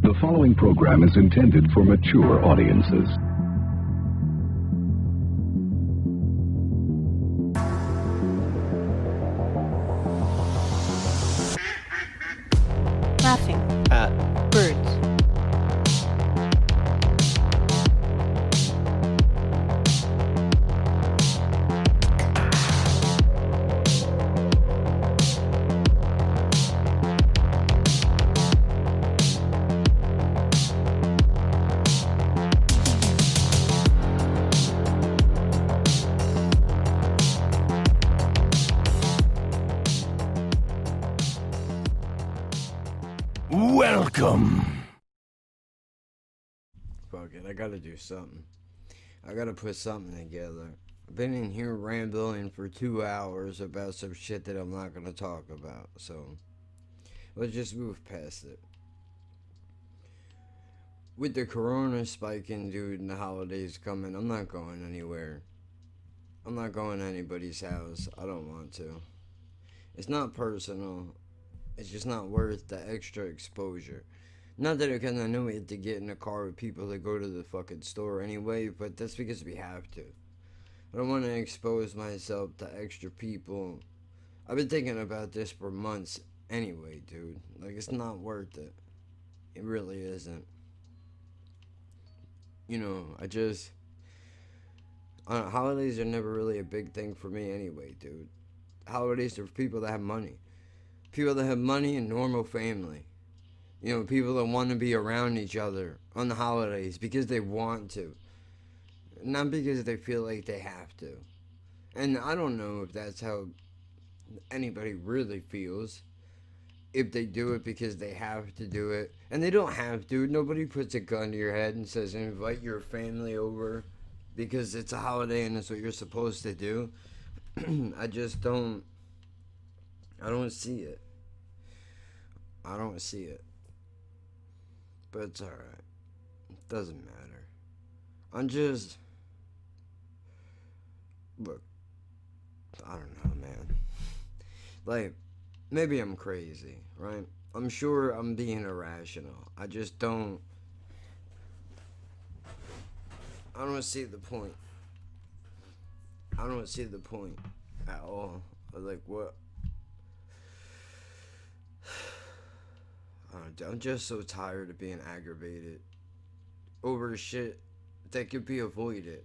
The following program is intended for mature audiences. Laughing at birds. Welcome. Fuck it, I gotta do something. I gotta put something together. I've been in here rambling for 2 hours about some shit that I'm not gonna talk about, so let's just move past it. With the corona spiking, dude, and the holidays coming, I'm not going anywhere. I'm not going to anybody's house. I don't want to. It's not personal. It's just not worth the extra exposure. Not that I kind of know we have to get in a car with people that go to the fucking store anyway, but that's because we have to. I don't want to expose myself to extra people. I've been thinking about this for months anyway, dude. Like, it's not worth it. It really isn't. You know, holidays are never really a big thing for me anyway, dude. Holidays are for people that have money. People that have money and normal family. You know, people that want to be around each other on the holidays because they want to. Not because they feel like they have to. And I don't know if that's how anybody really feels. If they do it because they have to do it. And they don't have to. Nobody puts a gun to your head and says, invite your family over because it's a holiday and it's what you're supposed to do. I don't see it. I don't see it. But it's alright. It doesn't matter. Look, I don't know, man. Like, maybe I'm crazy, right? I'm sure I'm being irrational. I don't see the point. I don't see the point at all. Like, what? I'm just so tired of being aggravated over shit that could be avoided.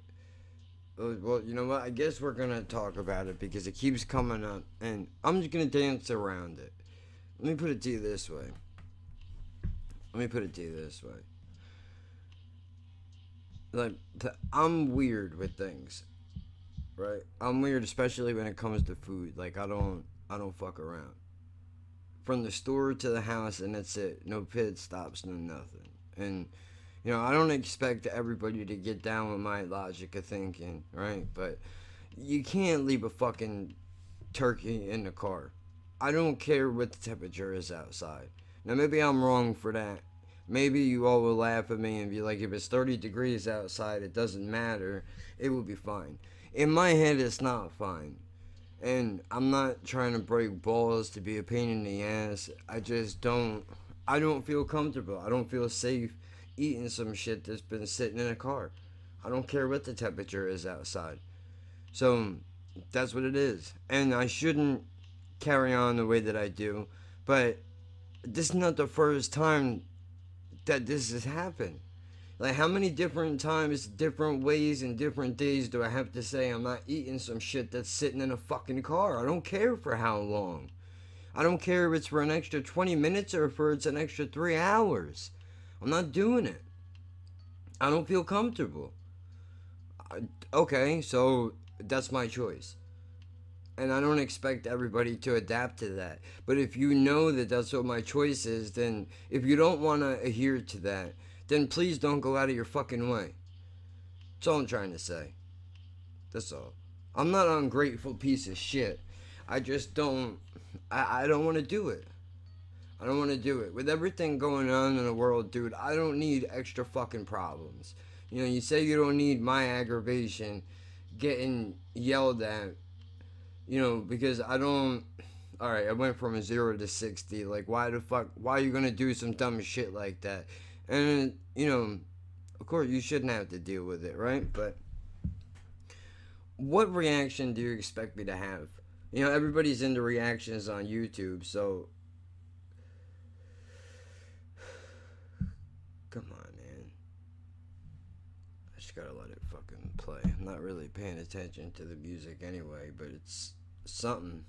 Well, you know what? I guess we're gonna talk about it because it keeps coming up, and I'm just gonna dance around it. Let me put it to you this way. Like, I'm weird with things, right? I'm weird, especially when it comes to food. Like, I don't fuck around. From the store to the house, and that's it. No pit stops, no nothing. And, you know, I don't expect everybody to get down with my logic of thinking, right? But you can't leave a fucking turkey in the car. I don't care what the temperature is outside. Now, maybe I'm wrong for that. Maybe you all will laugh at me and be like, if it's 30 degrees outside, it doesn't matter. It will be fine. In my head, it's not fine. And I'm not trying to break balls to be a pain in the ass. I don't feel comfortable. I don't feel safe eating some shit that's been sitting in a car. I don't care what the temperature is outside. So, that's what it is. And I shouldn't carry on the way that I do. But this is not the first time that this has happened. Like, how many different times, different ways, and different days do I have to say I'm not eating some shit that's sitting in a fucking car? I don't care for how long. I don't care if it's for an extra 20 minutes or if it's an extra 3 hours. I'm not doing it. I don't feel comfortable. Okay, so that's my choice. And I don't expect everybody to adapt to that. But if you know that that's what my choice is, then if you don't want to adhere to that, then please don't go out of your fucking way. That's all I'm trying to say. That's all. I'm not an ungrateful piece of shit. I just don't... I don't want to do it. I don't want to do it. With everything going on in the world, dude, I don't need extra fucking problems. You know, you say you don't need my aggravation getting yelled at, you know, because I don't... Alright, I went from a 0 to 60. Like, why are you gonna do some dumb shit like that? And, of course, you shouldn't have to deal with it, right? But what reaction do you expect me to have? Everybody's into reactions on YouTube, so come on, man. I just gotta let it fucking play. I'm not really paying attention to the music anyway, but it's something.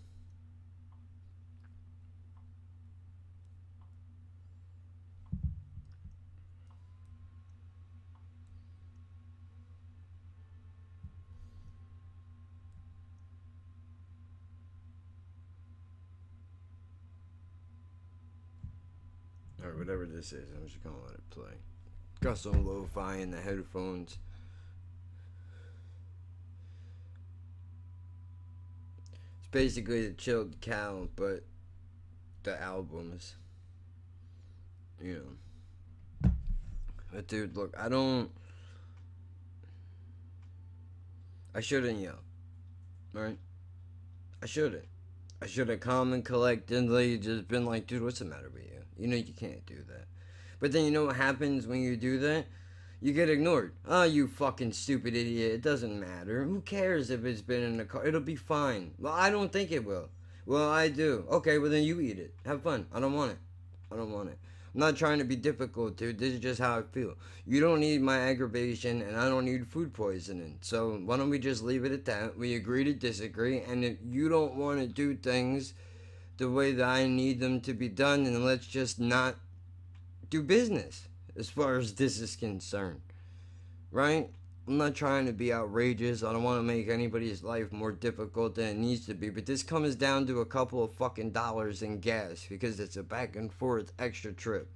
Or whatever this is, I'm just gonna let it play. Got some lo-fi in the headphones. It's basically the Chilled Cow, but the albums. You know. But dude, look, I shouldn't yell. Right? I shouldn't. I should have calm and collectedly just been like, dude, what's the matter with you? You can't do that. But then you know what happens when you do that? You get ignored. Oh, you fucking stupid idiot. It doesn't matter. Who cares if it's been in the car? It'll be fine. Well, I don't think it will. Well, I do. Okay, well then you eat it. Have fun. I don't want it. I don't want it. I'm not trying to be difficult, dude. This is just how I feel. You don't need my aggravation, and I don't need food poisoning. So why don't we just leave it at that? We agree to disagree, and if you don't want to do things the way that I need them to be done, then let's just not do business as far as this is concerned. Right? I'm not trying to be outrageous. I don't want to make anybody's life more difficult than it needs to be. But this comes down to a couple of fucking dollars in gas because it's a back and forth extra trip.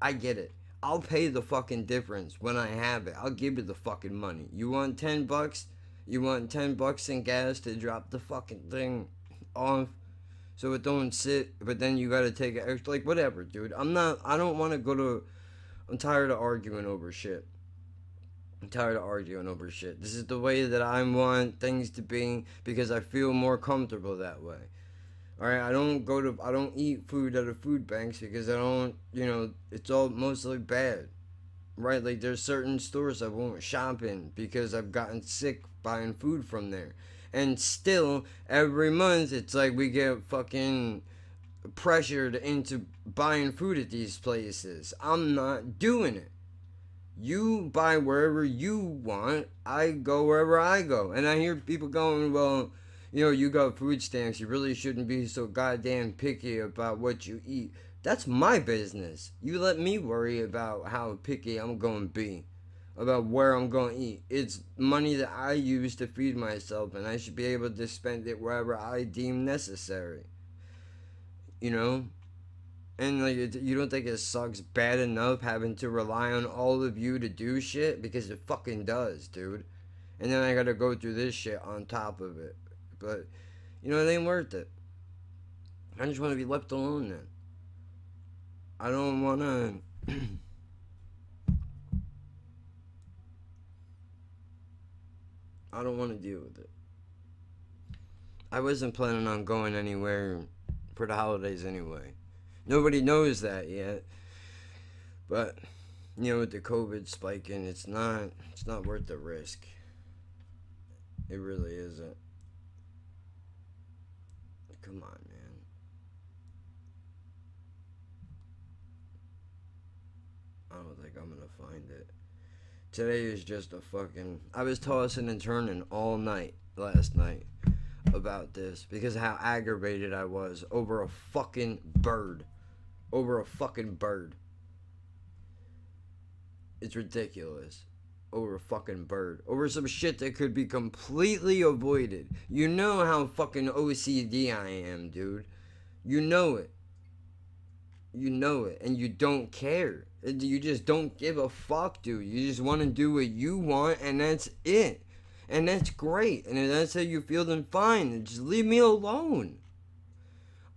I get it. I'll pay the fucking difference when I have it. I'll give you the fucking money. You want $10? You want $10 in gas to drop the fucking thing off so it don't sit, but then you gotta take it extra. Like, whatever, dude. I don't want to go to. I'm tired of arguing over shit. I'm tired of arguing over shit. This is the way that I want things to be because I feel more comfortable that way. Alright, I don't eat food at the food banks because I don't, it's all mostly bad. Right? Like, there's certain stores I won't shop in because I've gotten sick buying food from there. And still, every month, it's like we get fucking pressured into buying food at these places. I'm not doing it. You buy wherever you want. I go wherever I go. And I hear people going, well, you got food stamps. You really shouldn't be so goddamn picky about what you eat. That's my business. You let me worry about how picky I'm going to be. About where I'm going to eat. It's money that I use to feed myself. And I should be able to spend it wherever I deem necessary. And like, you don't think it sucks bad enough having to rely on all of you to do shit? Because it fucking does, dude. And then I gotta go through this shit on top of it. But, it ain't worth it. I just want to be left alone then. I don't want to... I don't want to deal with it. I wasn't planning on going anywhere for the holidays anyway. Nobody knows that yet. But, with the COVID spiking, it's not worth the risk. It really isn't. Come on, man. I don't think I'm gonna find it. Today is just a fucking... I was tossing and turning all night last night about this because of how aggravated I was over a fucking bird. Over a fucking bird. It's ridiculous. Over a fucking bird. Over some shit that could be completely avoided. You know how fucking OCD I am, dude. You know it. You know it. And you don't care. You just don't give a fuck, dude. You just want to do what you want, and that's it. And that's great. And if that's how you feel, then fine. Just leave me alone.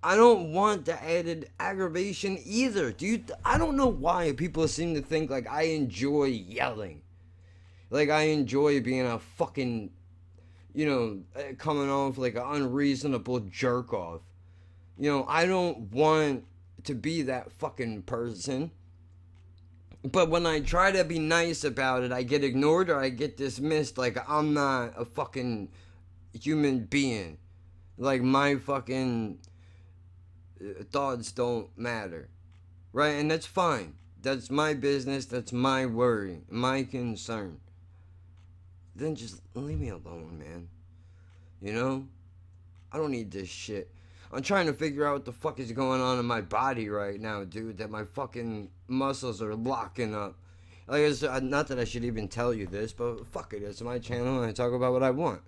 I don't want the added aggravation either. I don't know why people seem to think like I enjoy yelling. Like I enjoy being a fucking, coming off like an unreasonable jerk off. I don't want to be that fucking person. But when I try to be nice about it, I get ignored or I get dismissed like I'm not a fucking human being. Like my fucking thoughts don't matter. Right? And that's fine. That's my business. That's my worry. My concern. Then just leave me alone, man. You know? I don't need this shit. I'm trying to figure out what the fuck is going on in my body right now, dude. That my fucking muscles are locking up. Like, it's, not that I should even tell you this, but fuck it. It's my channel and I talk about what I want.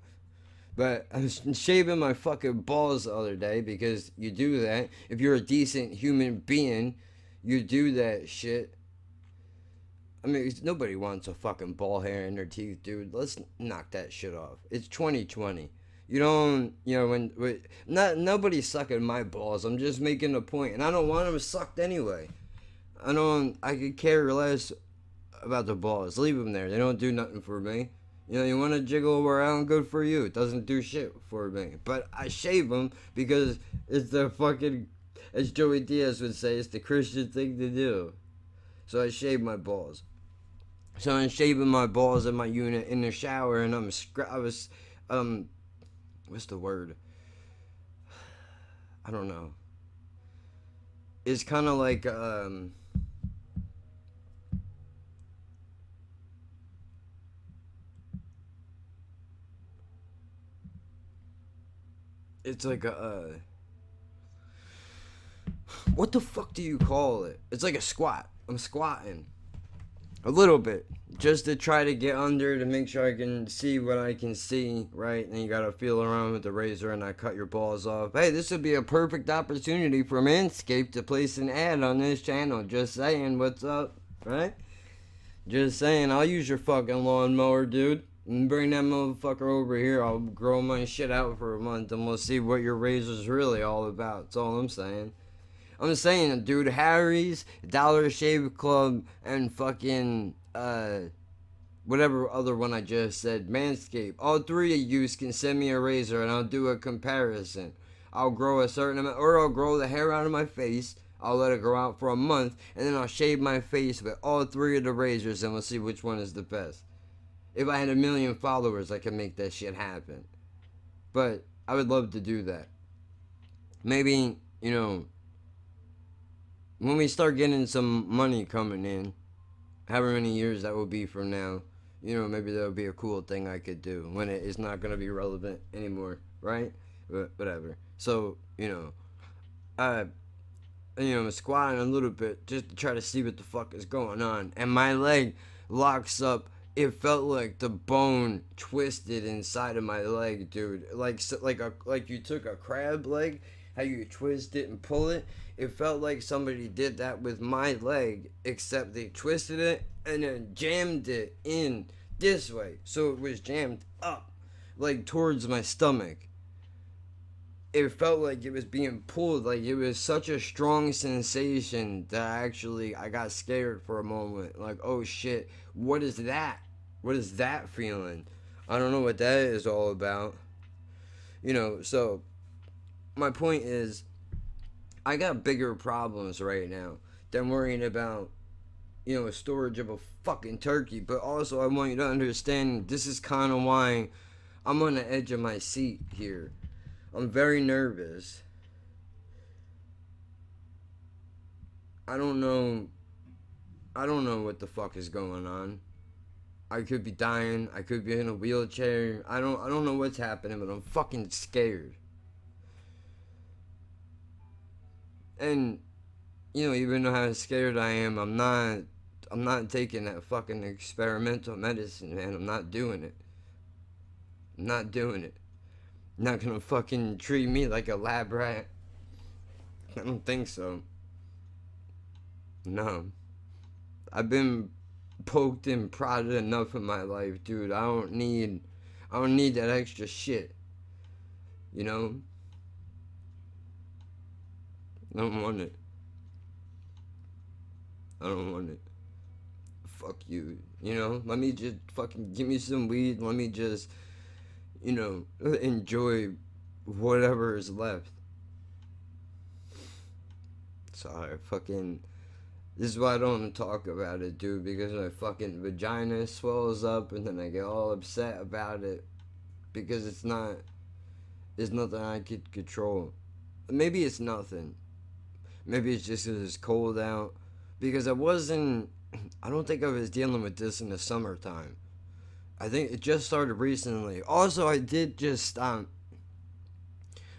But I was shaving my fucking balls the other day because you do that. If you're a decent human being, you do that shit. I mean, nobody wants a fucking ball hair in their teeth, dude. Let's knock that shit off. It's 2020. You don't, you know, nobody's sucking my balls. I'm just making a point, and I don't want them sucked anyway. I could care less about the balls. Leave them there. They don't do nothing for me. You know, you want to jiggle around, good for you. It doesn't do shit for me. But I shave them because it's the fucking, as Joey Diaz would say, it's the Christian thing to do. So I shave my balls. So I'm shaving my balls in my unit in the shower, and what's the word? I don't know. It's kind of like, it's like what the fuck do you call it? It's like a squat. I'm squatting. A little bit. Just to try to get under to make sure I can see what I can see, right? And you gotta feel around with the razor and I cut your balls off. Hey, this would be a perfect opportunity for Manscaped to place an ad on this channel. Just saying, what's up, right? Just saying, I'll use your fucking lawnmower, dude. And bring that motherfucker over here. I'll grow my shit out for a month and we'll see what your razor's really all about. That's all I'm saying. I'm saying, dude, Harry's, Dollar Shave Club, and fucking, whatever other one I just said, Manscaped. All three of you can send me a razor and I'll do a comparison. I'll grow a certain amount, or I'll grow the hair out of my face. I'll let it grow out for a month, and then I'll shave my face with all three of the razors and we'll see which one is the best. If I had 1 million followers, I could make that shit happen. But I would love to do that. Maybe, you know, when we start getting some money coming in, however many years that will be from now, you know, maybe that would be a cool thing I could do when it is not going to be relevant anymore, right? But whatever. So, you know, I'm squatting a little bit just to try to see what the fuck is going on. And my leg locks up. It felt like the bone twisted inside of my leg, dude. Like you took a crab leg, how you twist it and pull it. It felt like somebody did that with my leg, except they twisted it and then jammed it in this way. So it was jammed up, like towards my stomach. It felt like it was being pulled, like it was such a strong sensation that I got scared for a moment. Like, oh shit, what is that? What is that feeling? I don't know what that is all about. You know, so my point is, I got bigger problems right now than worrying about, you know, a storage of a fucking turkey. But also, I want you to understand, this is kind of why I'm on the edge of my seat here. I'm very nervous. I don't know what the fuck is going on. I could be dying. I could be in a wheelchair. I don't know what's happening, but I'm fucking scared. And, you know, even though how scared I am, I'm not taking that fucking experimental medicine, man. I'm not doing it. I'm not doing it. You're not gonna fucking treat me like a lab rat. I don't think so. No. I've been poked and prodded enough in my life, dude. I don't need that extra shit. You know? I don't want it. I don't want it. Fuck you. You know? Let me just fucking give me some weed. Let me just, you know, enjoy whatever is left. Sorry, fucking, This is why I don't want to talk about it, dude, because my fucking vagina swells up and then I get all upset about it because it's nothing I could control. Maybe it's nothing. Maybe it's just 'cause it's cold out. Because I don't think I was dealing with this in the summertime. I think it just started recently. Also, I did just stop.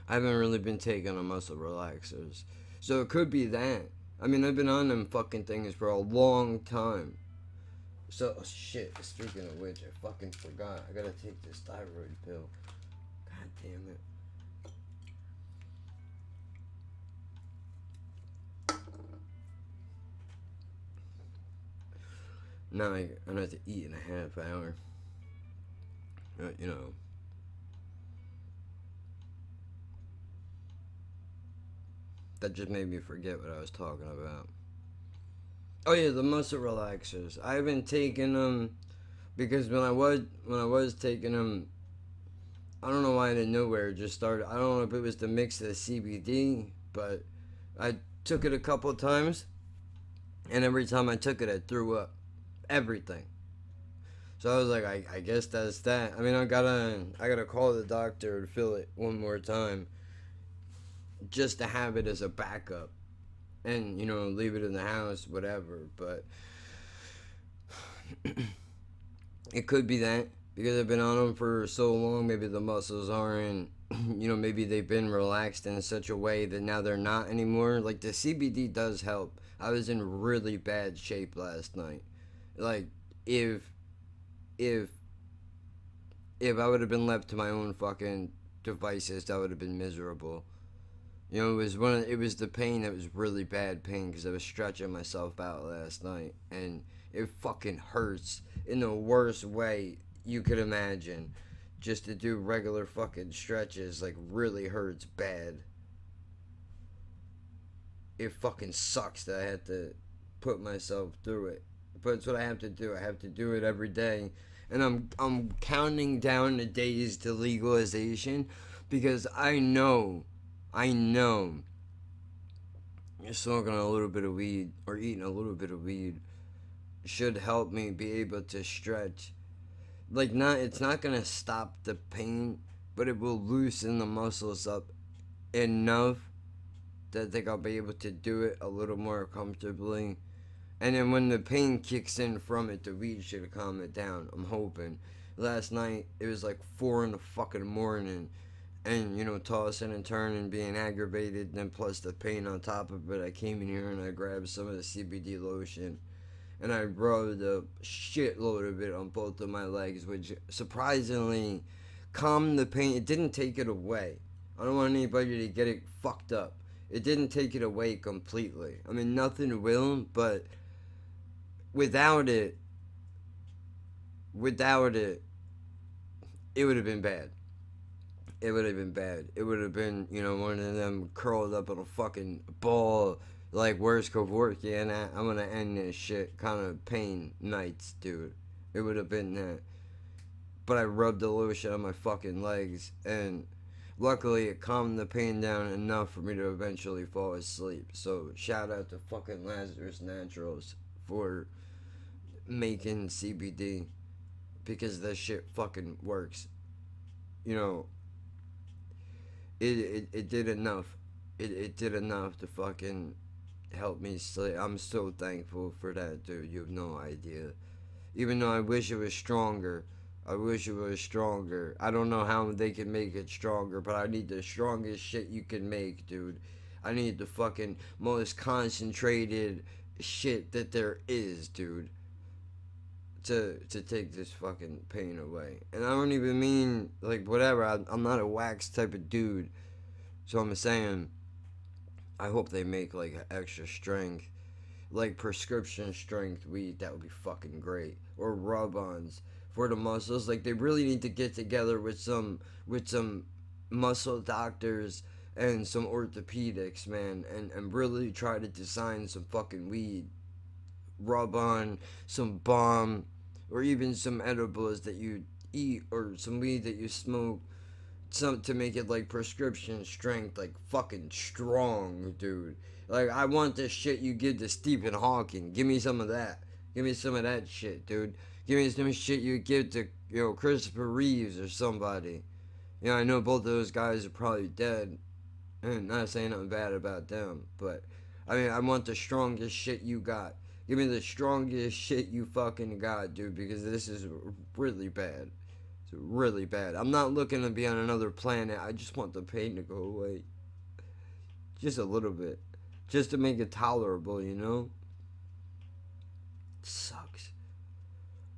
I haven't really been taking on muscle relaxers. So it could be that. I mean, I've been on them fucking things for a long time. So, shit, speaking of which, I fucking forgot. I gotta take this thyroid pill. God damn it. Now I have to eat in a half hour. You know. That just made me forget what I was talking about. Oh yeah, the muscle relaxers. I've been taking them because when I was taking them, I don't know why out of nowhere it just started. I don't know if it was the mix of the CBD, but I took it a couple of times, and every time I took it, I threw up everything. So I was like, I guess that's that. I mean, I gotta call the doctor to fill it one more time, just to have it as a backup, and leave it in the house, whatever. But it could be that because I've been on them for so long. Maybe the muscles aren't, maybe they've been relaxed in such a way that now they're not anymore. Like the CBD does help. I was in really bad shape last night. Like if if if I would have been left to my own fucking devices, that would have been miserable. It was the pain that was really bad pain because I was stretching myself out last night, and it fucking hurts in the worst way you could imagine. Just to do regular fucking stretches like really hurts bad. It fucking sucks that I had to put myself through it, but it's what I have to do. I have to do it every day, and I'm counting down the days to legalization because I know smoking a little bit of weed or eating a little bit of weed should help me be able to stretch. Like it's not gonna stop the pain, but it will loosen the muscles up enough that I think I'll be able to do it a little more comfortably. And then when the pain kicks in from it, the weed should calm it down. I'm hoping. Last night it was like 4 in the fucking morning, and tossing and turning, being aggravated, and then plus the pain on top of it. I came in here and I grabbed some of the CBD lotion, and I rubbed a shitload of it on both of my legs, which surprisingly calmed the pain. It didn't take it away. I don't want anybody to get it fucked up. It didn't take it away completely. I mean, nothing will, but without it, it would have been bad. It would have been bad. It would have been, one of them curled up in a fucking ball, like worst Kevorkian, and I'm gonna end this shit kind of pain nights, dude. It would have been that. But I rubbed the lotion on my fucking legs, and luckily it calmed the pain down enough for me to eventually fall asleep. So shout out to fucking Lazarus Naturals for making CBD, because that shit fucking works. You know, it did enough. It did enough to fucking help me sleep. I'm so thankful for that, dude. You have no idea. Even though I wish it was stronger. I wish it was stronger. I don't know how they can make it stronger, but I need the strongest shit you can make, dude. I need the fucking most concentrated shit that there is, dude. To take this fucking pain away. And I don't even mean, like, whatever. I'm not a wax type of dude. So I'm saying, I hope they make, like, extra strength. Like, prescription strength weed. That would be fucking great. Or rub-ons for the muscles. Like, they really need to get together with some muscle doctors and some orthopedics, man. And really try to design some fucking weed. Rub on some balm, or even some edibles that you eat, or some weed that you smoke, some to make it like prescription strength, like fucking strong, dude. Like I want the shit you give to Stephen Hawking. Give me some of that. Give me some of that shit, dude. Give me some shit you give to Christopher Reeves or somebody. I know both of those guys are probably dead, and not saying nothing bad about them, but I mean I want the strongest shit you got. Give me the strongest shit you fucking got, dude, because this is really bad. It's really bad. I'm not looking to be on another planet. I just want the pain to go away. Just a little bit. Just to make it tolerable, It sucks.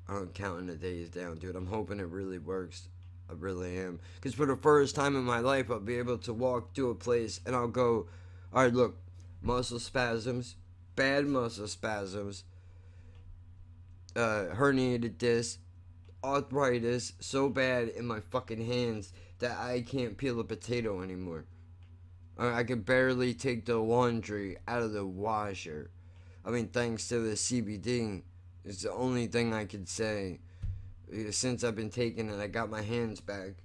I'm counting the days down, dude. I'm hoping it really works. I really am. Because for the first time in my life, I'll be able to walk to a place and I'll go, alright, look, muscle spasms, bad muscle spasms, herniated disc, arthritis so bad in my fucking hands that I can't peel a potato anymore. I can barely take the laundry out of the washer. I mean, thanks to the CBD, it's the only thing I could say. Since I've been taking it, I got my hands back.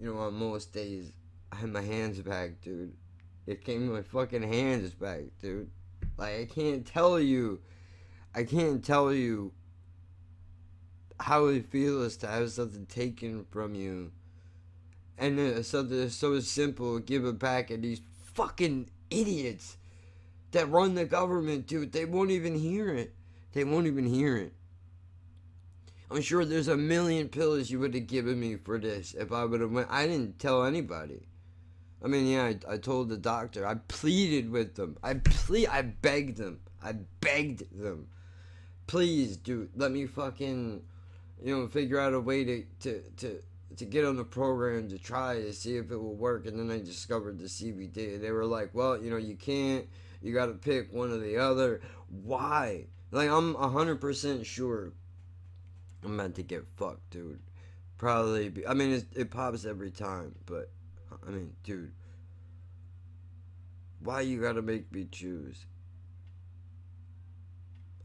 On most days, I had my hands back, dude. It came to my fucking hands back, dude. Like, I can't tell you how it feels to have something taken from you. And something so simple, give it back, and these fucking idiots that run the government, dude, they won't even hear it. I'm sure there's a million pills you would have given me for this if I would have went. I didn't tell anybody. I mean, yeah, I told the doctor. I pleaded with them. I begged them. Please, dude, let me fucking, figure out a way to get on the program to try to see if it will work. And then I discovered the CBD. They were like, well, you can't. You got to pick one or the other. Why? Like, I'm 100% sure I'm meant to get fucked, dude. Probably. I mean, it pops every time. But, I mean, dude. Why you got to make me choose?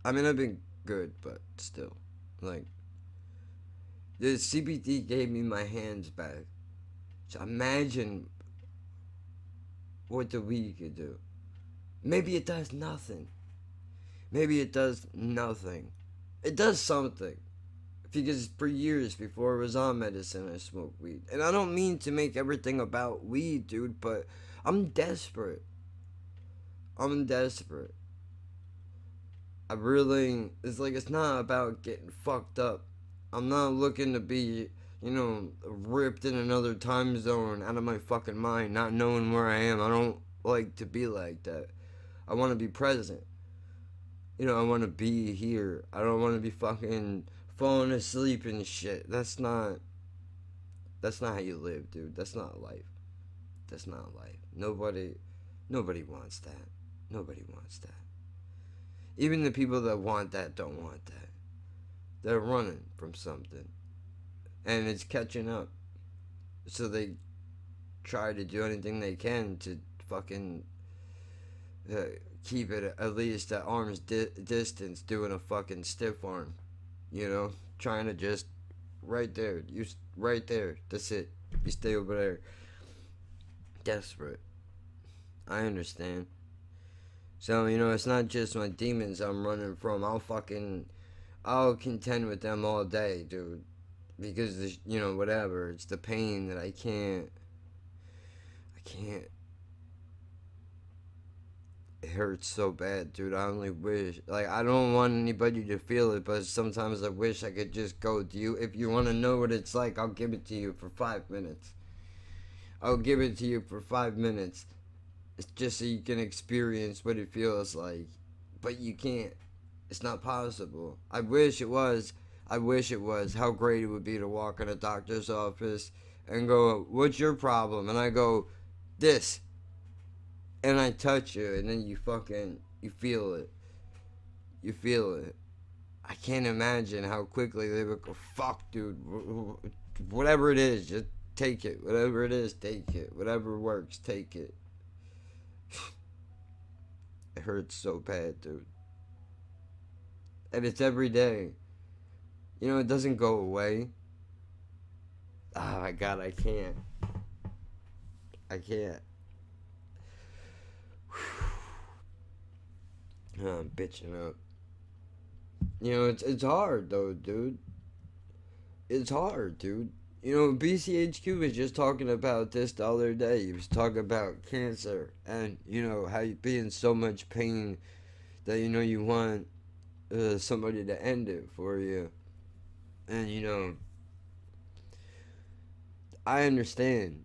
I mean, I've been good, but still. Like, the CBD gave me my hands back. So imagine what the weed could do. Maybe it does nothing. It does something. Because for years before I was on medicine, I smoked weed. And I don't mean to make everything about weed, dude, but I'm desperate. It's not about getting fucked up. I'm not looking to be, ripped in another time zone out of my fucking mind, not knowing where I am. I don't like to be like that. I want to be present. I want to be here. I don't want to be fucking falling asleep and shit. That's not how you live, dude. That's not life. Nobody wants that. Even the people that want that don't want that. They're running from something. And it's catching up. So they try to do anything they can to fucking keep it at least at arm's distance, doing a fucking stiff arm. Trying to just right there. Right there. That's it. You stay over there. Desperate. I understand. So, it's not just my demons I'm running from. I'll contend with them all day, dude. Because, whatever. It's the pain that I can't. It hurts so bad, dude. I only wish. Like, I don't want anybody to feel it, but sometimes I wish I could just go to you. If you want to know what it's like, I'll give it to you for 5 minutes. It's just so you can experience what it feels like. But you can't. It's not possible. I wish it was. How great it would be to walk in a doctor's office and go, what's your problem? And I go, this. And I touch you, and then you feel it. I can't imagine how quickly they would go, fuck, dude. Whatever it is, just take it. Whatever it is, take it. Whatever works, take it. It hurts so bad, dude. And it's every day. It doesn't go away. Oh my god, I can't. I can't. I'm bitching up. You know, it's hard though, dude. It's hard, dude. You know, BCHQ was just talking about this the other day. He was talking about cancer and, you know, how you be in so much pain that, you know, you want somebody to end it for you. And, you know, I understand.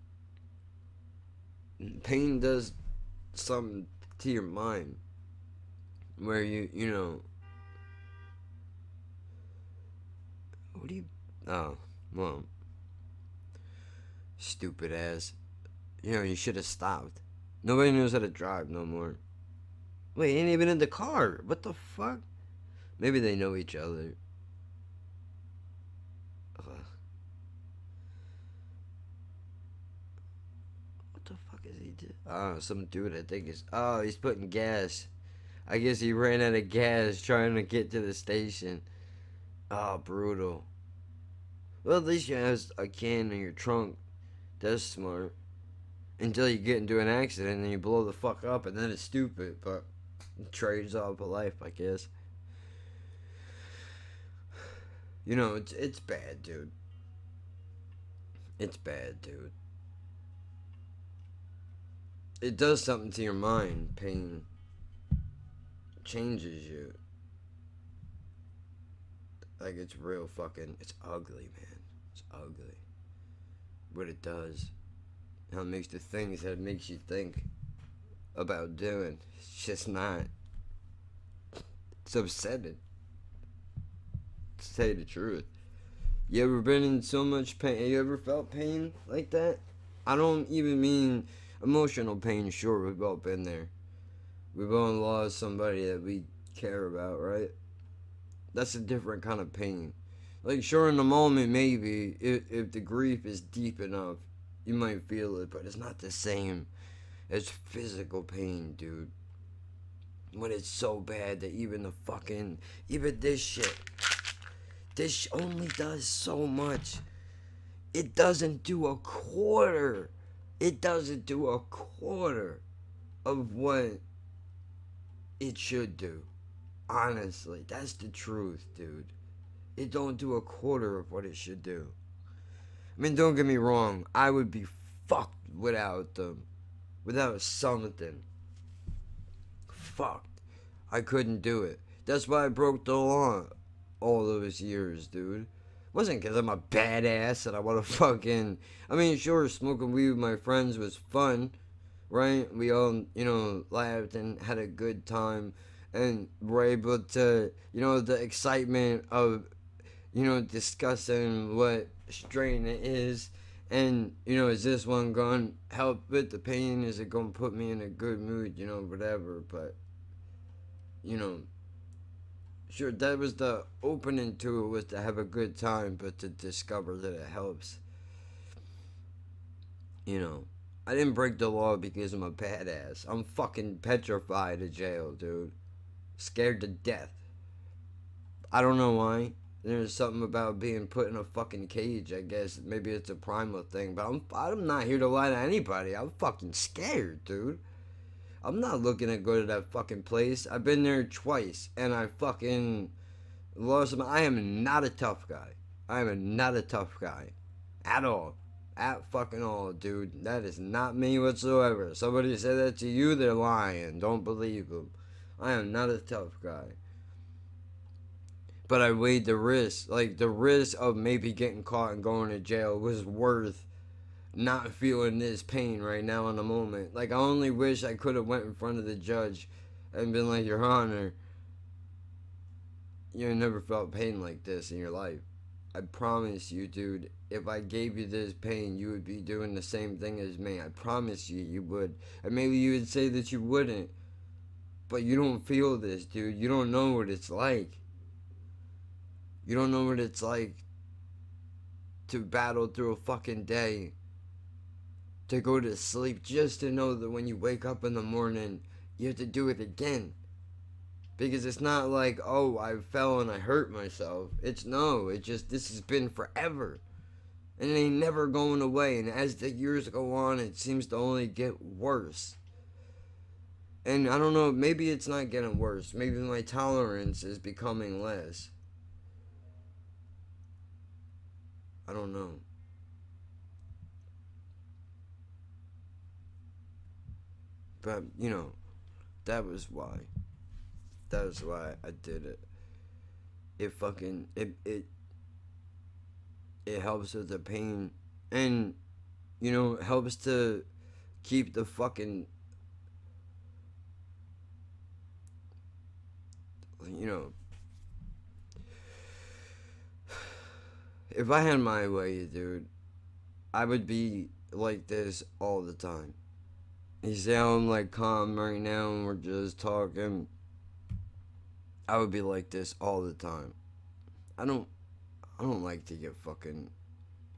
Pain does something to your mind where you know, what do you, oh, well, stupid ass. You know, you should have stopped. Nobody knows how to drive no more. Wait, ain't even in the car. What the fuck? Maybe they know each other. Ugh. What the fuck is he doing? Oh, some dude I think is. Oh, he's putting gas. I guess he ran out of gas trying to get to the station. Oh, brutal. Well, at least you have a can in your trunk. That's smart. Until you get into an accident and you blow the fuck up, and then it's stupid, but it trades off of life, I guess. You know, it's bad, dude. It's bad, dude. It does something to your mind. Pain changes you. Like, it's real fucking. It's ugly, man. It's ugly. What it does. How it makes the things that it makes you think about doing. It's just not. It's upsetting. To say the truth. You ever been in so much pain? You ever felt pain like that? I don't even mean emotional pain. Sure, we've all been there. We've all lost somebody that we care about, right? That's a different kind of pain. Like, sure, in the moment, maybe, if the grief is deep enough, you might feel it, but it's not the same as physical pain, dude. When it's so bad that even this only does so much. It doesn't do a quarter. It doesn't do a quarter of what it should do. Honestly, that's the truth, dude. It don't do a quarter of what it should do. I mean, don't get me wrong. I would be fucked without them. Without something. Fucked. I couldn't do it. That's why I broke the law all those years, dude. It wasn't because I'm a badass and I want to fucking. I mean, sure, smoking weed with my friends was fun, right? We all, you know, laughed and had a good time and were able to, you know, the excitement of, you know, discussing what strain it is. And, you know, is this one going to help with the pain? Is it going to put me in a good mood? You know, whatever. But, you know, sure, that was the opening to it, was to have a good time, but to discover that it helps. You know, I didn't break the law because I'm a badass. I'm fucking petrified of jail, dude. Scared to death. I don't know why. There's something about being put in a fucking cage, I guess. Maybe it's a primal thing, but I'm not here to lie to anybody. I'm fucking scared, dude. I'm not looking to go to that fucking place. I've been there twice, and I fucking lost my. I am not a tough guy. I am not a tough guy. At all. At fucking all, dude. That is not me whatsoever. Somebody said that to you, they're lying. Don't believe them. I am not a tough guy. But I weighed the risk. Like, the risk of maybe getting caught and going to jail was worth not feeling this pain right now in the moment. Like, I only wish I could have went in front of the judge and been like, Your Honor, you never felt pain like this in your life. I promise you, dude, if I gave you this pain, you would be doing the same thing as me. I promise you, you would. And maybe you would say that you wouldn't. But you don't feel this, dude. You don't know what it's like. You don't know what it's like to battle through a fucking day, to go to sleep just to know that when you wake up in the morning, you have to do it again. Because it's not like, oh, I fell and I hurt myself. It's no, it just, this has been forever. And it ain't never going away. And as the years go on, it seems to only get worse. And I don't know, maybe it's not getting worse. Maybe my tolerance is becoming less. I don't know. But, that was why. That was why I did it. It helps with the pain. And, it helps to keep the fucking, if I had my way, dude, I would be like this all the time. You see how I'm like calm right now and we're just talking? I would be like this all the time. I don't like to get fucking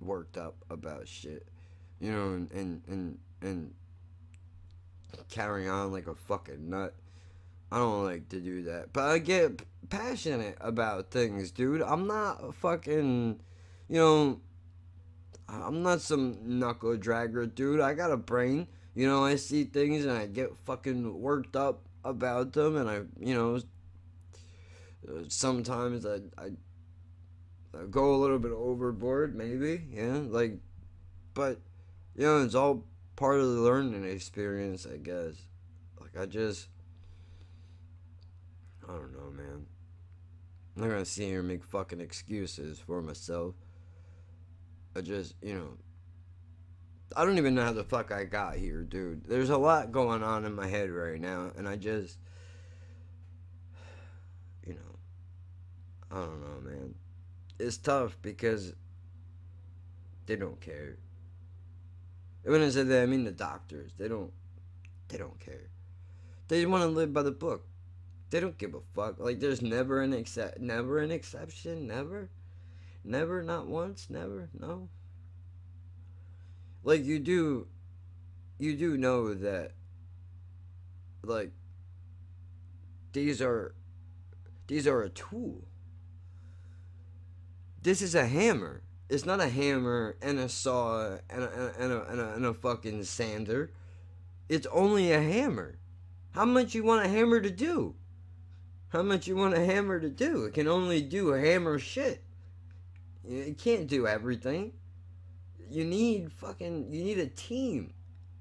worked up about shit. And carry on like a fucking nut. I don't like to do that. But I get passionate about things, dude. I'm not fucking, I'm not some knuckle dragger, dude. I got a brain. I see things and I get fucking worked up about them. And sometimes I go a little bit overboard, maybe. Yeah, like, but, it's all part of the learning experience, I guess. Like, I don't know, man. I'm not gonna sit here and make fucking excuses for myself. I just, I don't even know how the fuck I got here, dude. There's a lot going on in my head right now, and I just, I don't know, man. It's tough because they don't care. And when I say that, I mean the doctors. They don't care. They want to live by the book. They don't give a fuck. Like, there's never an exception. Never, not once, never, no. Like, you do know that, like, these are a tool. This is a hammer. It's not a hammer and a saw and a fucking sander. It's only a hammer. How much you want a hammer to do? How much you want a hammer to do? It can only do hammer shit. It can't do everything. You need a team.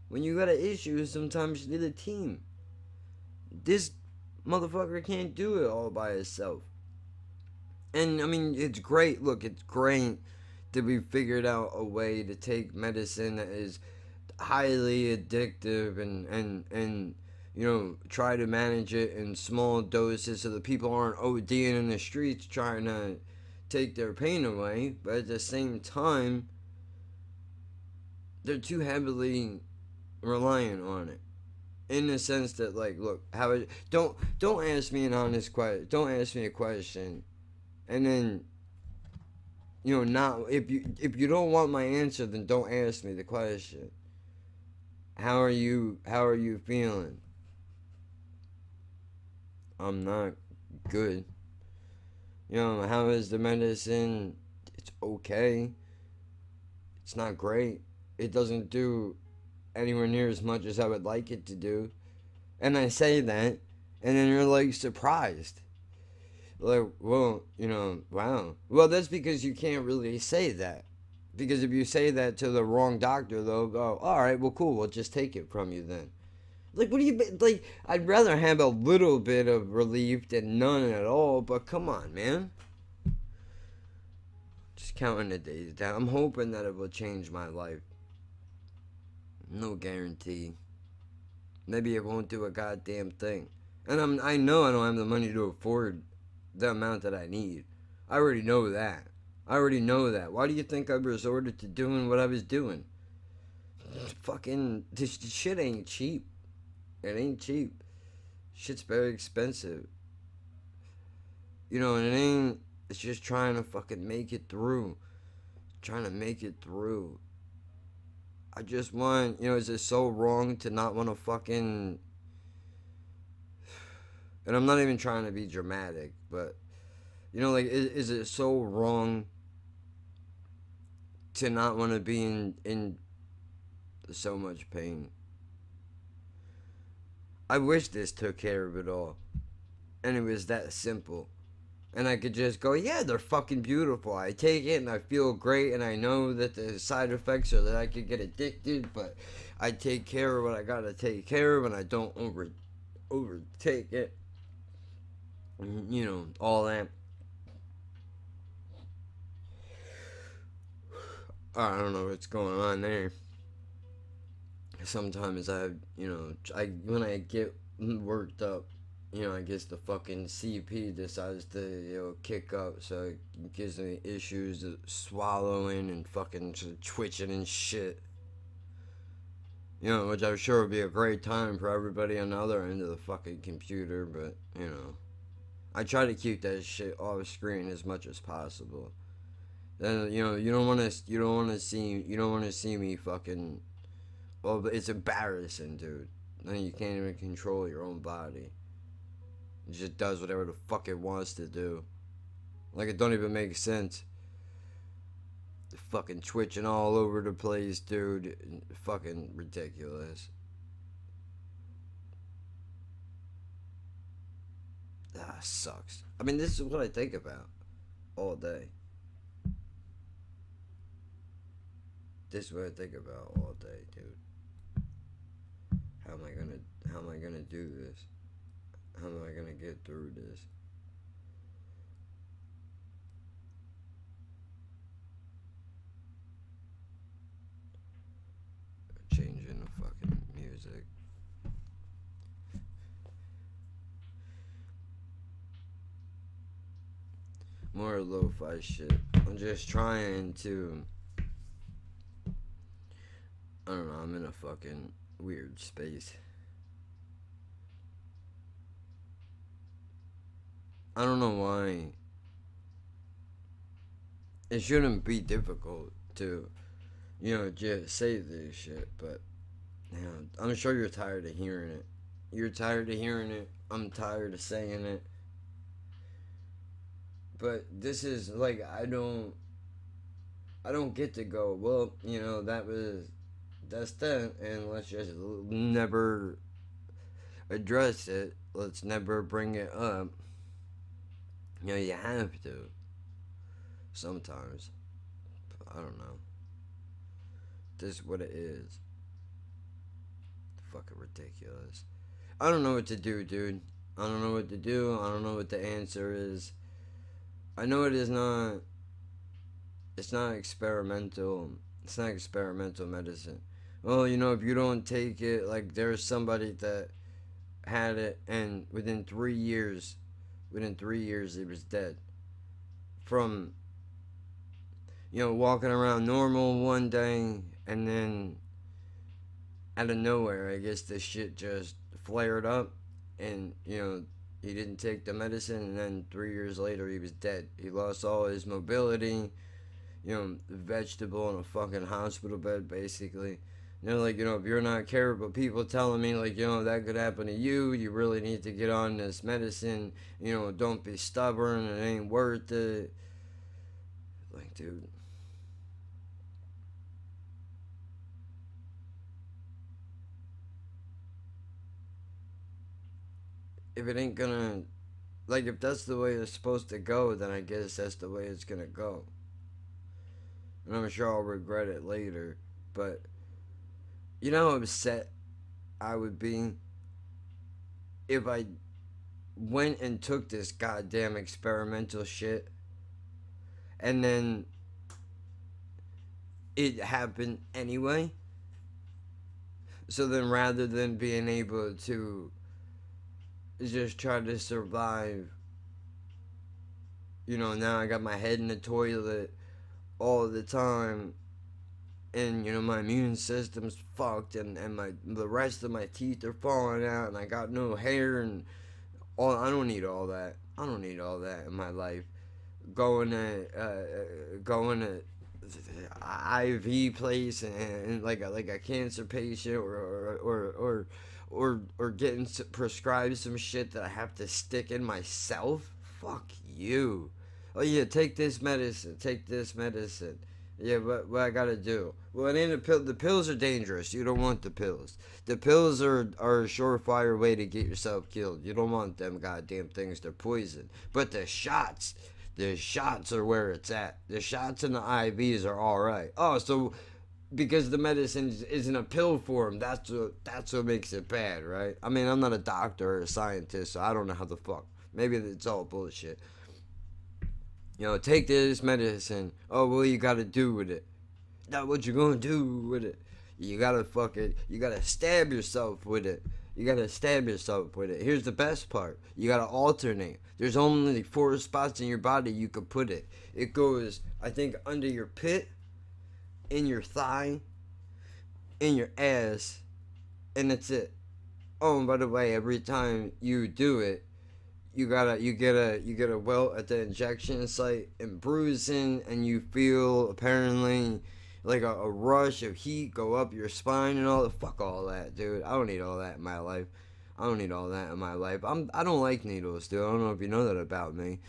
When you got an issue, sometimes you need a team. This motherfucker can't do it all by himself. And, I mean, it's great. Look, it's great that we figured out a way to take medicine that is highly addictive and try to manage it in small doses so that people aren't ODing in the streets trying to take their pain away. But at the same time, they're too heavily reliant on it. In the sense that, like, look, don't ask me an honest question. Don't ask me a question, and then, not if you don't want my answer, then don't ask me the question. How are you feeling? I'm not good. How is the medicine? It's okay. It's not great. It doesn't do anywhere near as much as I would like it to do. And I say that, and then you're like surprised. Like, well, wow. Well, that's because you can't really say that. Because if you say that to the wrong doctor, they'll go, alright, well, cool, we'll just take it from you then. Like, what do you, like, I'd rather have a little bit of relief than none at all, but come on, man. Just counting the days down. I'm hoping that it will change my life. No guarantee. Maybe it won't do a goddamn thing. And I know I don't have the money to afford the amount that I need. I already know that. Why do you think I resorted to doing what I was doing? Fucking, this shit ain't cheap. It ain't cheap. Shit's very expensive. And it ain't, it's just trying to fucking make it through. I just want, is it so wrong to not want to fucking, and I'm not even trying to be dramatic, but, like, is it so wrong to not want to be in so much pain. I wish this took care of it all. And it was that simple. And I could just go, yeah, they're fucking beautiful. I take it and I feel great, and I know that the side effects are that I could get addicted, but I take care of what I gotta take care of, and I don't overtake it. You know, all that. I don't know what's going on there. Sometimes when I get worked up, I guess the fucking CP decides to, kick up, so it gives me issues of swallowing and fucking twitching and shit. Which I'm sure would be a great time for everybody on the other end of the fucking computer, but, I try to keep that shit off screen as much as possible. Then, you don't want to see me fucking, well, it's embarrassing, dude. Then you can't even control your own body. It just does whatever the fuck it wants to do. Like, it don't even make sense. The fucking twitching all over the place, dude. Fucking ridiculous. Sucks. I mean, this is what I think about all day. This is what I think about all day, dude. How am I gonna do this? How am I gonna get through this? Changing the fucking music. More lo-fi shit. I'm just trying to, I don't know, I'm in a fucking weird space. I don't know why. It shouldn't be difficult to, just say this shit, but, I'm sure you're tired of hearing it. You're tired of hearing it. I'm tired of saying it. But this is, like, I don't get to go, well, that's that, and let's just never address it. Let's never bring it up. You have to. Sometimes. I don't know. This is what it is. Fucking ridiculous. I don't know what to do, dude. I don't know what to do. I don't know what the answer is. I know it is not. It's not experimental. It's not experimental medicine. Well, if you don't take it, like, there's somebody that had it, and within 3 years, he was dead. From, walking around normal one day, and then out of nowhere, I guess this shit just flared up, and, he didn't take the medicine, and then 3 years later, he was dead. He lost all his mobility, vegetable in a fucking hospital bed, basically. If you're not careful, people telling me, like, that could happen to you, you really need to get on this medicine, don't be stubborn, it ain't worth it. Like, dude. If it ain't gonna, like, if that's the way it's supposed to go, then I guess that's the way it's gonna go. And I'm sure I'll regret it later, but how upset I would be if I went and took this goddamn experimental shit, and then it happened anyway. So then, rather than being able to just try to survive, now I got my head in the toilet all the time, and my immune system's fucked, and the rest of my teeth are falling out, and I got no hair, and I don't need all that. I don't need all that in my life. Going to IV place, and like a cancer patient, or getting prescribed some shit that I have to stick in myself. Fuck you. Oh yeah, take this medicine. Yeah, but what I gotta do? Well, it ain't a pill. The pills are dangerous. You don't want the pills. The pills are a surefire way to get yourself killed. You don't want them goddamn things. They're poison. But the shots are where it's at. The shots and the IVs are all right. Oh, so because the medicine is in a pill form, that's what makes it bad, right? I mean, I'm not a doctor or a scientist, so I don't know how the fuck. Maybe it's all bullshit. Take this medicine. Oh, well, you gotta do with it. Now, what you gonna do with it? You gotta you gotta stab yourself with it. You gotta stab yourself with it. Here's the best part. You gotta alternate. There's only 4 spots in your body you could put it. It goes, I think, under your pit, in your thigh, in your ass, and that's it. Oh, and by the way, every time you do it, you get a welt at the injection site and bruising, and you feel apparently like a rush of heat go up your spine and all the fuck all that, dude. I don't need all that in my life. I don't need all that in my life. I don't like needles, dude. I don't know if you know that about me.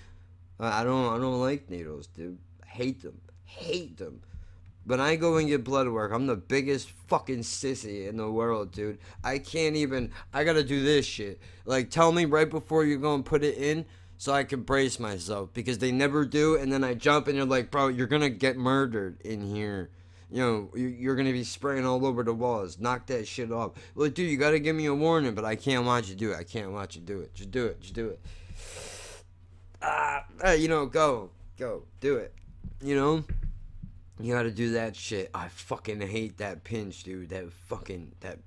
I don't like needles, dude. I hate them. Hate them. When I go and get blood work, I'm the biggest fucking sissy in the world, dude. I can't even. I gotta do this shit. Like, tell me right before you go and put it in so I can brace myself. Because they never do, and then I jump and you're like, bro, you're gonna get murdered in here. You're gonna be spraying all over the walls. Knock that shit off. Look, dude, you gotta give me a warning, but I can't watch you do it. I can't watch you do it. Just do it. Just do it. Go. Go. Do it. You know? You gotta do that shit. I fucking hate that pinch, dude. That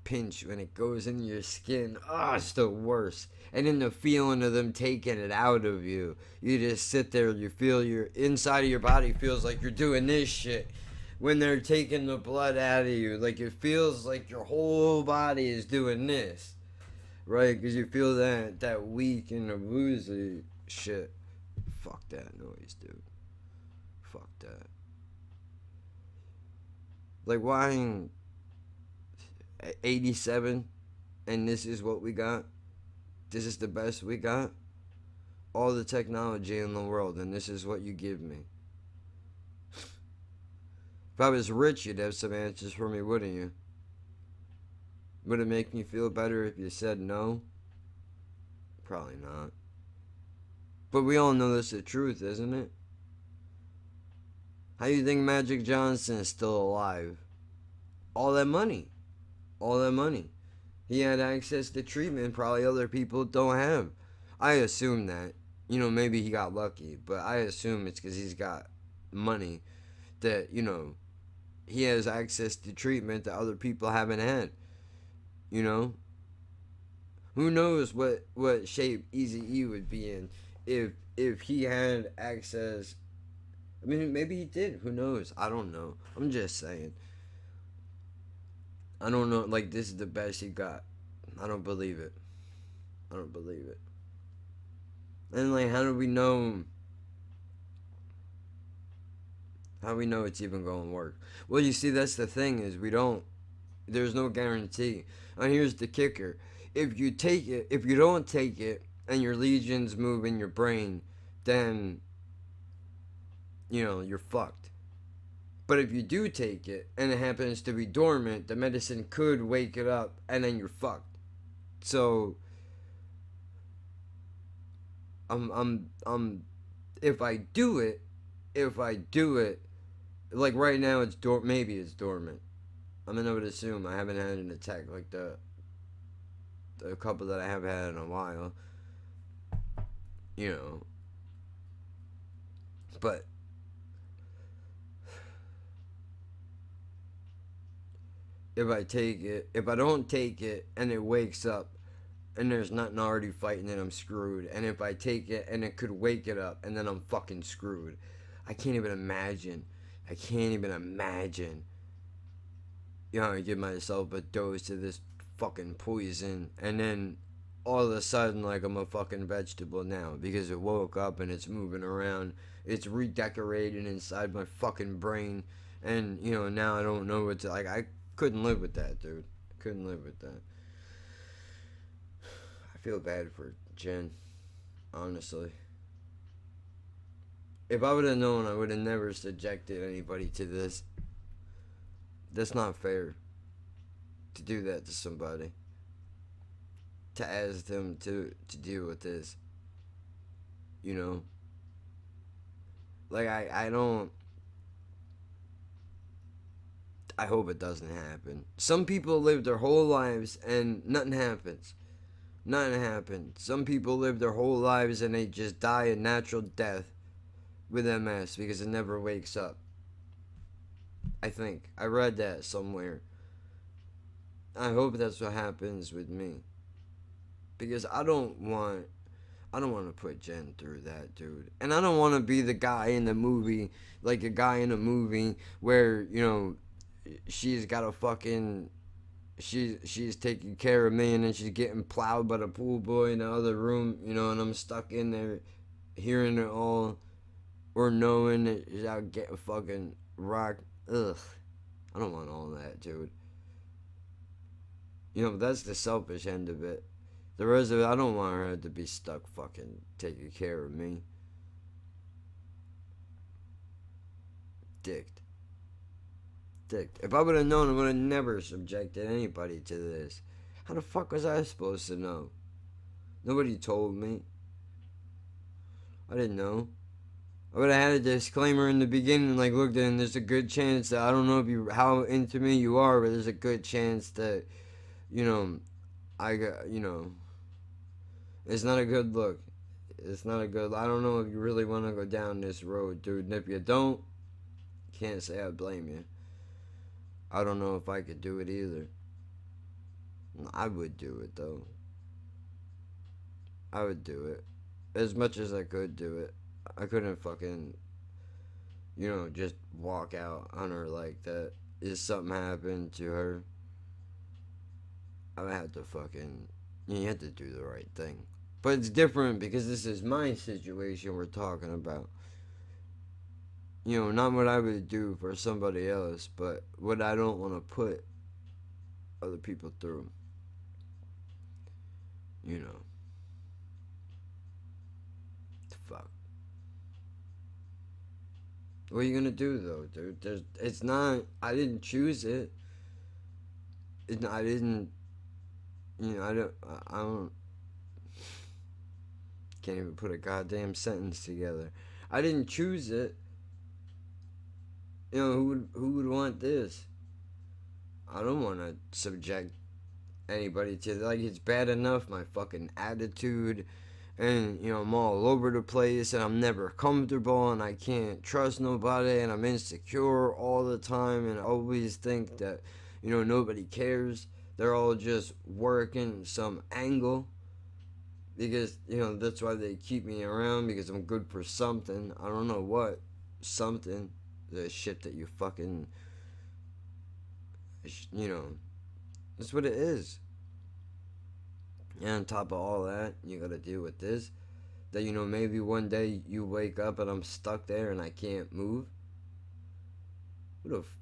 pinch when it goes in your skin. It's the worst. And then the feeling of them taking it out of you. You just sit there, you feel your inside of your body feels like you're doing this shit. When they're taking the blood out of you, like it feels like your whole body is doing this. Right? Because you feel that weak and the woozy shit. Fuck that noise, dude. Fuck that. Like, why in 87 and this is what we got? This is the best we got? All the technology in the world, and this is what you give me. If I was rich, you'd have some answers for me, wouldn't you? Would it make me feel better if you said no? Probably not. But we all know that's the truth, isn't it? How do you think Magic Johnson is still alive? All that money. All that money. He had access to treatment probably other people don't have. I assume that. Maybe he got lucky, but I assume it's because he's got money that, he has access to treatment that other people haven't had. Who knows what shape Eazy-E would be in if he had access. I mean, maybe he did. Who knows? I don't know. I'm just saying. I don't know. Like, this is the best he got. I don't believe it. I don't believe it. And, like, how do we know? How do we know it's even going to work? Well, you see, that's the thing is we don't. There's no guarantee. And here's the kicker. If you don't take it, and your legions move in your brain, then you're fucked. But if you do take it and it happens to be dormant, the medicine could wake it up and then you're fucked. So if I do it, like right now maybe it's dormant. I would assume I haven't had an attack like the couple that I have had in a while. But if I don't take it and it wakes up and there's nothing already fighting it, I'm screwed. And if I take it and it could wake it up and then I'm fucking screwed. I can't even imagine. I give myself a dose of this fucking poison and then all of a sudden like I'm a fucking vegetable now because it woke up and it's moving around. It's redecorating inside my fucking brain. And, now I don't know what to, like, I couldn't live with that, dude. Couldn't live with that. I feel bad for Jen, honestly. If I would have known, I would have never subjected anybody to this. That's not fair to do that to somebody. To ask them to deal with this. You know? Like, I don't. I hope it doesn't happen. Some people live their whole lives and nothing happens. Nothing happens. Some people live their whole lives and they just die a natural death with MS because it never wakes up. I think. I read that somewhere. I hope that's what happens with me. Because I don't want to put Jen through that, dude. And I don't want to be the guy in the movie, like a guy in a movie where, you know, she's got a fucking she's taking care of me and then she's getting plowed by the pool boy in the other room, you know, and I'm stuck in there hearing it all or knowing that she's out getting fucking rocked. Ugh. I don't want all that, dude. You know, that's the selfish end of it. The rest of it, I don't want her to be stuck fucking taking care of me. Dicked. Dicked. If I would have known, I would have never subjected anybody to this. How the fuck was I supposed to know? Nobody told me. I didn't know. I would have had a disclaimer in the beginning, like, look, then there's a good chance that I don't know if you how into me you are, but there's a good chance that, you know, I got, you know, it's not a good look. It's not a good. I don't know if you really want to go down this road, dude. And if you don't, can't say I blame you. I don't know if I could do it either. I would do it though. I would do it as much as I could do it. I couldn't fucking, you know, just walk out on her like that. If something happened to her, I would have to fucking. You have to do the right thing. But it's different because this is my situation we're talking about. You know, not what I would do for somebody else, but what I don't want to put other people through. You know. Fuck. What are you gonna do though, dude? It's not. I didn't choose it. I didn't. You know, I don't. Can't even put a goddamn sentence together. I didn't choose it. You know, who would want this? I don't want to subject anybody to, like, it's bad enough my fucking attitude and, you know, I'm all over the place and I'm never comfortable and I can't trust nobody and I'm insecure all the time and I always think that, you know, nobody cares. They're all just working some angle because, you know, that's why they keep me around, because I'm good for something. I don't know what. Something. The shit that you fucking, you know, that's what it is. And on top of all that, you gotta deal with this. That, you know, maybe one day you wake up and I'm stuck there and I can't move.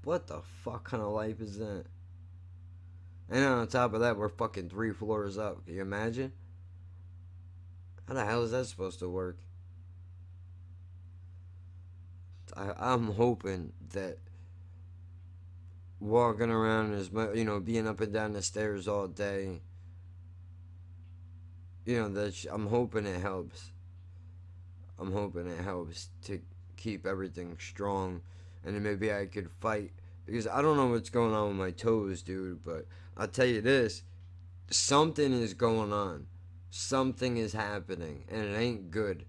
What the fuck kind of life is that? And on top of that, we're fucking 3 floors up. Can you imagine? How the hell is that supposed to work? I'm hoping that walking around is, you know, being up and down the stairs all day, you know, that I'm hoping it helps. I'm hoping it helps to keep everything strong, and then maybe I could fight, because I don't know what's going on with my toes, dude, but I'll tell you this, something is going on. Something is happening, and it ain't good.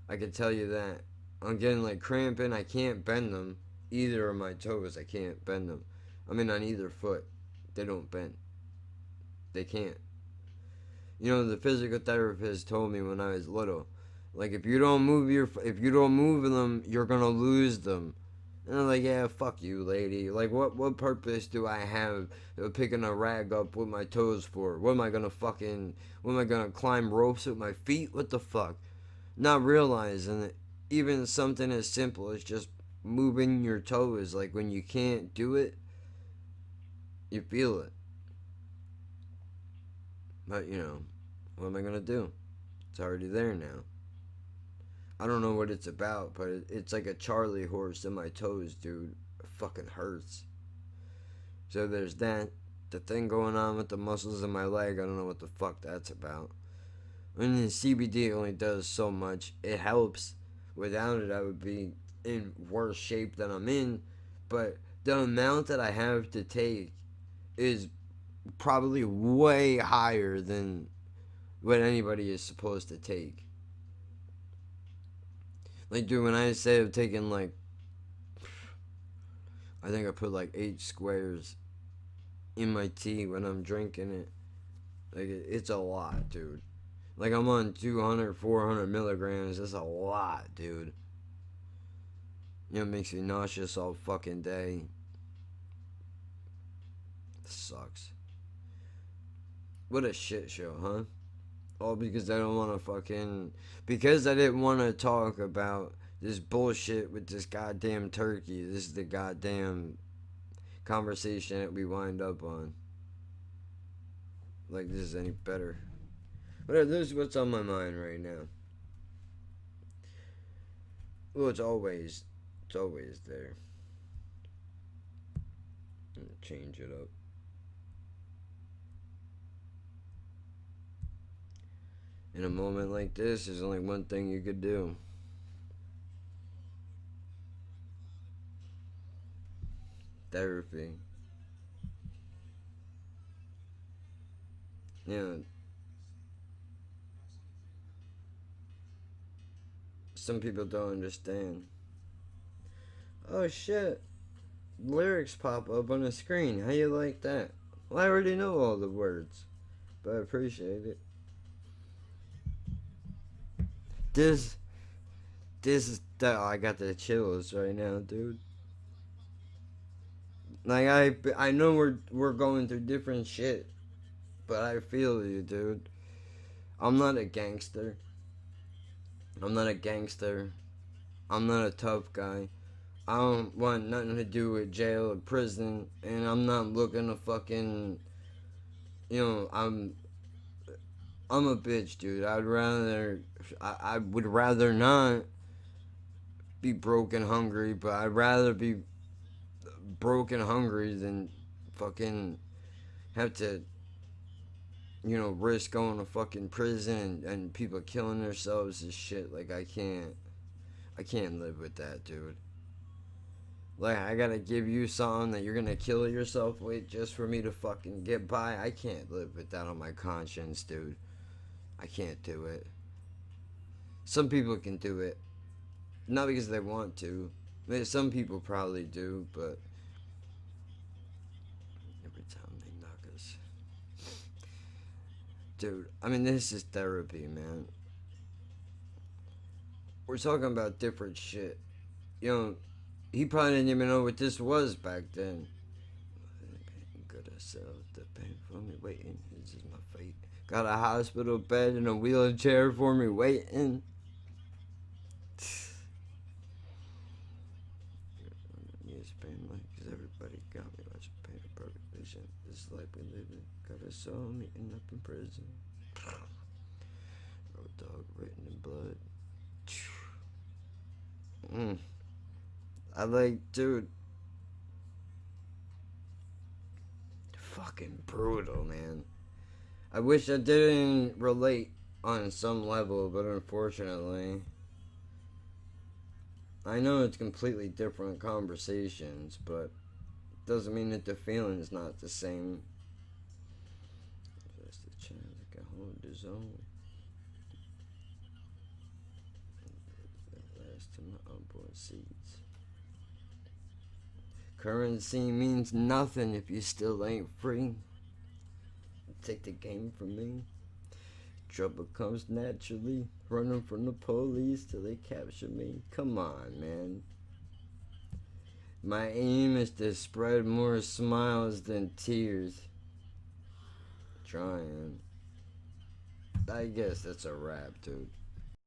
I can tell you that. I'm getting like cramping. I can't bend them. Either of my toes, I can't bend them. I mean, on either foot, they don't bend. They can't. You know, the physical therapist told me when I was little, like, if you don't move them, you're gonna lose them. And I'm like, yeah, fuck you, lady. Like, what purpose do I have of picking a rag up with my toes for? What am I gonna climb ropes with my feet? What the fuck? Not realizing that even something as simple as just moving your toes, like when you can't do it, you feel it. But, you know, what am I gonna do? It's already there now. I don't know what it's about, but it's like a Charlie horse in my toes, dude. It fucking hurts. So there's that. The thing going on with the muscles in my leg, I don't know what the fuck that's about. And the CBD only does so much. It helps. Without it, I would be in worse shape than I'm in. But the amount that I have to take is probably way higher than what anybody is supposed to take. Like, dude, when I say I've taken, like, I think I put, like, 8 squares in my tea when I'm drinking it. Like, it's a lot, dude. Like, I'm on 200, 400 milligrams. That's a lot, dude. You know, it makes me nauseous all fucking day. This sucks. What a shit show, huh? All because I don't want to fucking... Because I didn't want to talk about this bullshit with this goddamn turkey. This is the goddamn conversation that we wind up on. Like, this is any better. But this is what's on my mind right now. Well, it's always there. I'm gonna change it up. In a moment like this, there's only one thing you could do. Therapy. Yeah. Some people don't understand. Oh shit. Lyrics pop up on the screen. How you like that? Well, I already know all the words, but I appreciate it. This is that I got the chills right now, dude. Like I know we're going through different shit, but I feel you, dude. I'm not a gangster. I'm not a gangster. I'm not a tough guy. I don't want nothing to do with jail or prison, and I'm not looking to fucking, I'm a bitch, dude. I would rather not be broke and hungry, but I'd rather be broke and hungry than fucking have to, risk going to fucking prison and people killing themselves and shit. Like, I can't live with that, dude. Like, I gotta give you something that you're gonna kill yourself with just for me to fucking get by. I can't live with that on my conscience, dude. I can't do it. Some people can do it. Not because they want to. I mean, some people probably do, but every time they knock us. Dude, I mean, this is therapy, man. We're talking about different shit. He probably didn't even know what this was back then. Good as self, the pain for me waiting. This is my fate. Got a hospital bed and a wheelchair for me waiting. It's pain like, cause everybody got me watching pain, perfect vision. This life we live in. Got us all meeting up in prison. Road dog written in blood. I like, dude. Fucking brutal, man. I wish I didn't relate on some level, but unfortunately, I know it's completely different conversations, but doesn't mean that the feeling's not the same. Just a chance I can hold his own. Last to my onboard seats. Currency means nothing if you still ain't free. Take the game from me. Trouble comes naturally. Running from the police till they capture me. Come on, man. My aim is to spread more smiles than tears. Trying. I guess that's a wrap, dude.